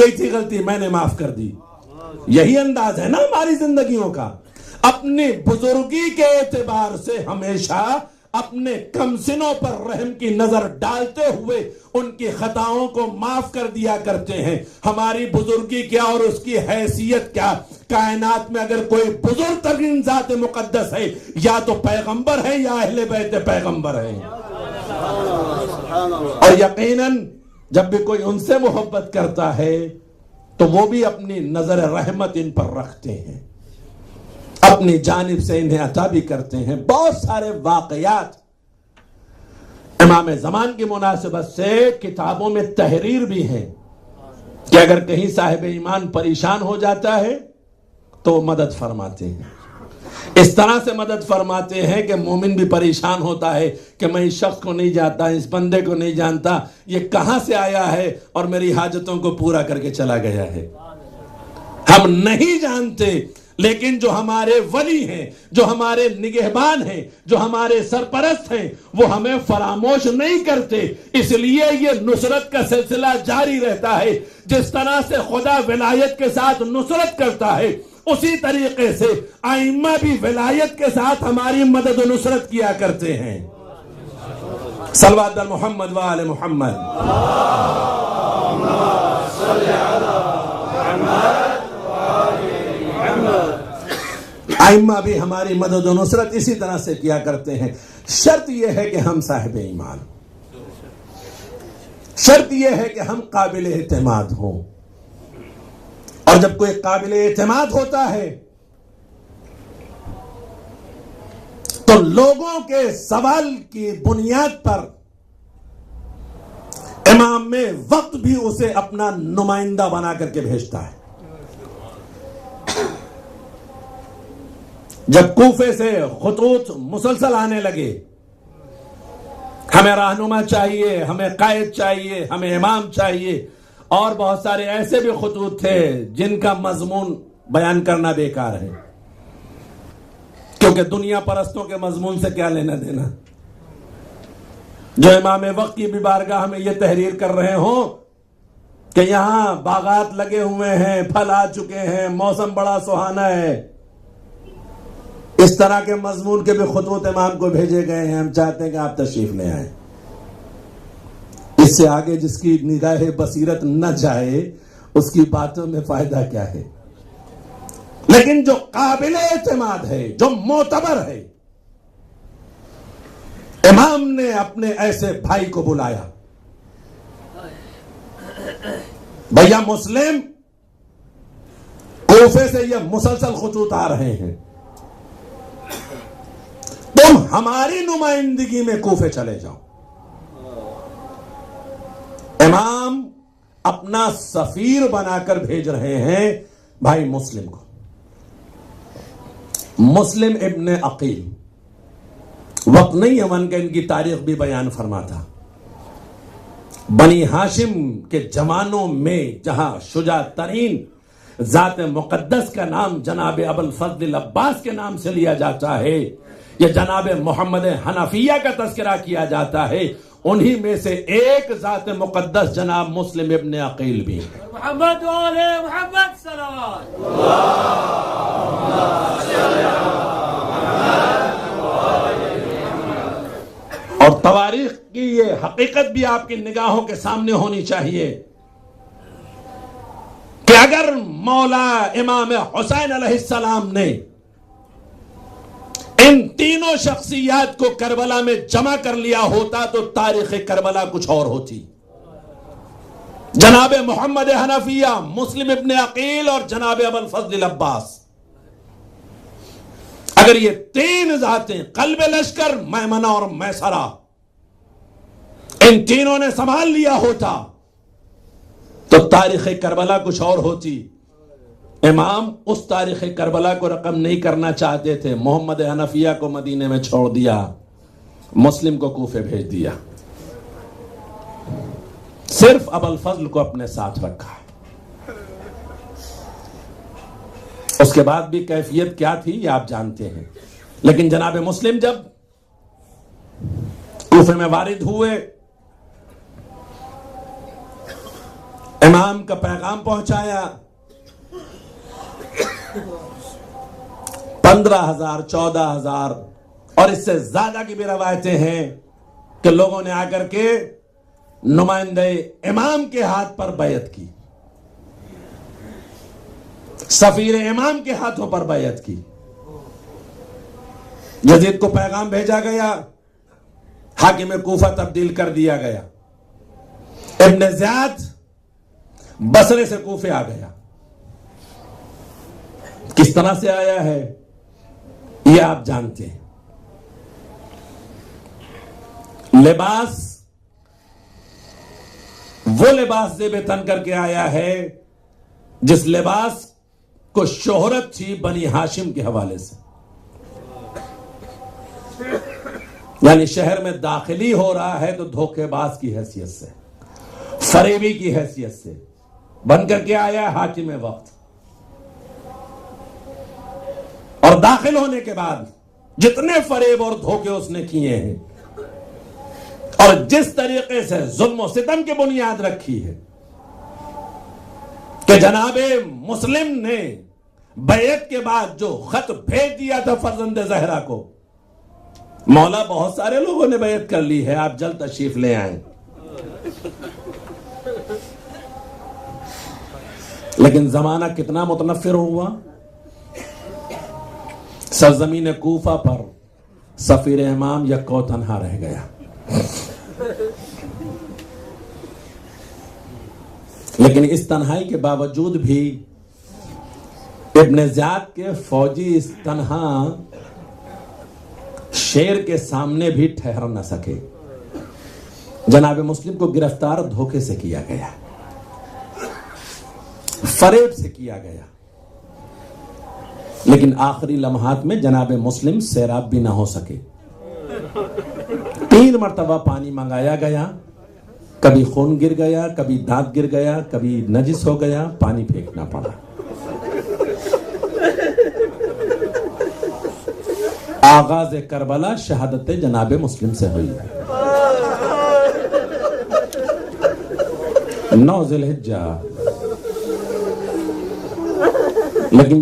गई थी गलती, मैंने माफ कर दी। यही अंदाज है ना हमारी जिंदगियों का। अपनी बुजुर्गी के एतबार से हमेशा अपने कमसिनों पर रहम की नजर डालते हुए उनकी खताओं को माफ कर दिया करते हैं। हमारी बुजुर्गी क्या और उसकी हैसियत क्या? कायनात में अगर कोई बुजुर्ग तरीन जात मुकद्दस है, या तो पैगंबर है या अहले बैत पैगंबर है। और यकीनन जब भी कोई उनसे मोहब्बत करता है तो वो भी अपनी नजर रहमत इन पर रखते हैं, अपनी जानिब से इन्हें अता भी करते हैं। बहुत सारे वाकयात इमाम ज़मान की मुनासिबत से किताबों में तहरीर भी है कि अगर कहीं साहिब ईमान परेशान हो जाता है तो मदद फरमाते हैं। इस तरह से मदद फरमाते हैं कि मोमिन भी परेशान होता है कि मैं इस शख्स को नहीं जानता, इस बंदे को नहीं जानता, ये कहां से आया है और मेरी हाजतों को पूरा करके चला गया है। हम नहीं जानते, लेकिन जो हमारे वली हैं, जो हमारे निगहबान हैं, जो हमारे सरपरस्त हैं, वो हमें फरामोश नहीं करते। इसलिए ये नुसरत का सिलसिला जारी रहता है। जिस तरह से खुदा विलायत के साथ नुसरत करता है, उसी तरीके से आइम्मा भी विलायत के साथ हमारी मदद और नुसरत किया करते हैं। सल्लल्लाहु अलैहि मोहम्मद व आले मोहम्मद। आइम्मा भी हमारी मदद और नुसरत इसी तरह से किया करते हैं। शर्त यह है कि हम साहिब ईमान, शर्त यह है कि हम काबिल एतमाद हों। और जब कोई काबिल एतमाद होता है तो लोगों के सवाल की बुनियाद पर इमाम में वक्त भी उसे अपना नुमाइंदा बना करके भेजता है। जब कूफे से खुतूत मुसलसल आने लगे, हमें रहनुमा चाहिए, हमें कायद चाहिए, हमें इमाम चाहिए, और बहुत सारे ऐसे भी खुतूत थे जिनका मजमून बयान करना बेकार है, क्योंकि दुनिया परस्तों के मजमून से क्या लेना देना। जो इमाम वक्त की भी बारगाह में ये तहरीर कर रहे हो कि यहां बागात लगे हुए हैं, फल आ चुके हैं, मौसम बड़ा सुहाना है, इस तरह के मजमून के भी खुतूत इमाम को भेजे गए हैं। हम चाहते हैं कि आप तशरीफ ले आए। इससे आगे जिसकी निगाह बसीरत न जाए उसकी बातों में फायदा क्या है। लेकिन जो काबिल एतमाद है, जो मोतबर है, इमाम ने अपने ऐसे भाई को बुलाया। भैया मुस्लिम, कूफे से ये मुसलसल खुतूत आ रहे हैं, तुम हमारी नुमाइंदगी में कूफे चले जाओ। इमाम अपना सफीर बनाकर भेज रहे हैं भाई मुस्लिम को। मुस्लिम इब्ने अकील, वक्त नहीं अमन का इनकी तारीख भी बयान फरमाता। बनी हाशिम के जमानों में जहां शुजा तरीन जात मुकद्दस का नाम जनाब अबुल फजल अब्बास के नाम से लिया जाता है, या जनाब मोहम्मद हनफिया का तस्करा किया जाता है, उन्हीं में से एक जात मुकद्दस जनाब मुस्लिम इब्ने अकील भी है। मोहम्मद वाले मोहम्मद और तवारीख की ये हकीकत भी आपकी निगाहों के सामने होनी चाहिए कि अगर मौला इमाम हुसैन अलैहिस्सलाम ने इन तीनों शख्सियात को करबला में जमा कर लिया होता तो तारीख करबला कुछ और होती। जनाब मोहम्मद हनफिया, मुस्लिम इब्ने अकील और जनाब अबुल फजल अब्बास, अगर ये तीन जातें कल्ब लश्कर, मैमना और मैसरा, इन तीनों ने संभाल लिया होता तो तारीख करबला कुछ और होती। इमाम उस तारीख करबला को रकम नहीं करना चाहते थे। मोहम्मद हनफिया को मदीने में छोड़ दिया, मुस्लिम को कूफे भेज दिया, सिर्फ अबुल फजल को अपने साथ रखा। उसके बाद भी कैफियत क्या थी ये आप जानते हैं। लेकिन जनाब मुस्लिम जब कूफे में वारिद हुए इमाम का पैगाम पहुंचाया। 15,000 14,000 और इससे ज्यादा की भी रवायतें हैं कि लोगों ने आकर के नुमाइंदे इमाम के हाथ पर बैयत की, सफीर इमाम के हाथों पर बैयत की। यजीद को पैगाम भेजा गया, हाकिम कूफा तब्दील कर दिया गया। इब्न ज़ियाद बसरे से कूफे आ गया। किस तरह से आया है यह आप जानते हैं। लिबास, वो लिबास ज़ेब तन करके आया है जिस लिबास को शोहरत थी बनी हाशिम के हवाले से। यानी शहर में दाखिली हो रहा है तो धोखेबाज की हैसियत से, फरेबी की हैसियत से बनकर के आया हाकिम वक्त। और दाखिल होने के बाद जितने फरेब और धोखे उसने किए हैं और जिस तरीके से जुल्म और सितम की बुनियाद रखी है कि जनाबे मुस्लिम ने बैत के बाद जो खत भेज दिया था फर्जंद ज़हरा को, मौला बहुत सारे लोगों ने बैत कर ली है, आप जल्द तशरीफ ले आए। लेकिन जमाना कितना मुतनफिर हुआ। सरजमीन कूफा पर सफीर इमाम यक्को तन्हा रह गया। लेकिन इस तन्हाई के बावजूद भी इब्न ज़ियाद के फौजी इस तन्हा शेर के सामने भी ठहर न सके। जनाब मुस्लिम को गिरफ्तार धोखे से किया गया, फरेब से किया गया। लेकिन आखिरी लम्हात में जनाब मुस्लिम सैराब भी ना हो सके। 3 मरतबा पानी मंगाया गया, कभी खून गिर गया, कभी दांत गिर गया, कभी नजिस हो गया, पानी फेंकना पड़ा। आगाज करबला शहादत जनाब मुस्लिम से हुई। 9 ज़िलहिज्जा। लेकिन